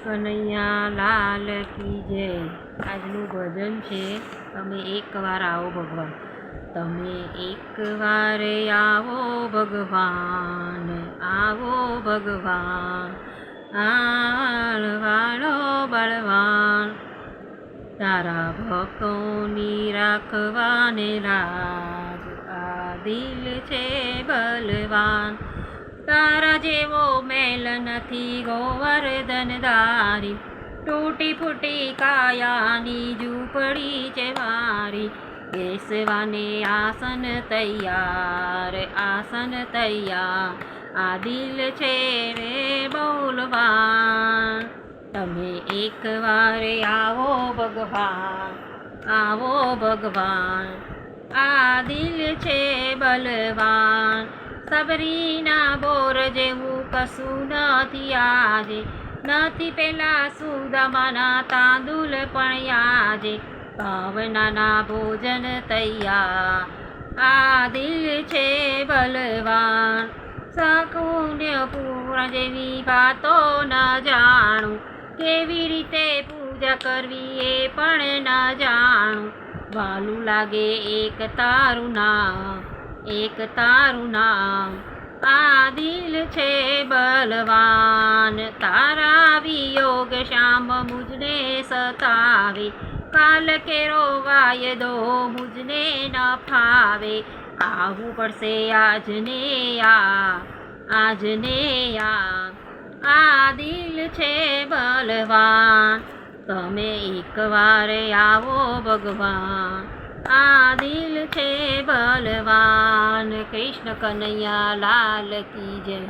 કનૈયા લાલ કી જય. આજનું ભજન છે તમે એકવાર આવો ભગવાન. તમે એકવાર આવો ભગવાન, આવો ભગવાન, વાળો બળવાન. તારા ભક્તોની રાખવાને રાજ, આ દિલ છે બલવાન. તારા જેવો મેલ નથી ગોવર્ધનધારી, તૂટી ફૂટી કાયાની ઝૂંપડી છે મારી. બેસવાને આસન તૈયાર, આસન તૈયાર, આ દિલ છે રે બોલવાન. તમે એકવાર આવો ભગવાન, આવો ભગવાન, આ દિલ છે બલવાન. સબરીના બોર જેવું કશું નથી આજે, નથી પેલા સુદામાના તાંદુલ પણ આજે. ભાવનાના ભોજન તૈયાર, આ દિલ છે બલવાન. સકુન્ય પૂર્ણ જેવી વાતો ન જાણું, કેવી રીતે પૂજા કરવી એ પણ ન જાણું. વાલું લાગે એક તારું નામ, એક તારું નામ, આ દિલ છે બલવાન. તારા વિયોગ શ્યામ મુજને સતાવે, કાલ કેરો વાયદો મુજને ન ફાવે. આવવું પડશે આજને આજને આ દિલ છે બલવાન. તમે એકવાર આવો ભગવાન, આ દિલ છે બલવાન. કૃષ્ણ કનૈયા લાલ કી જય.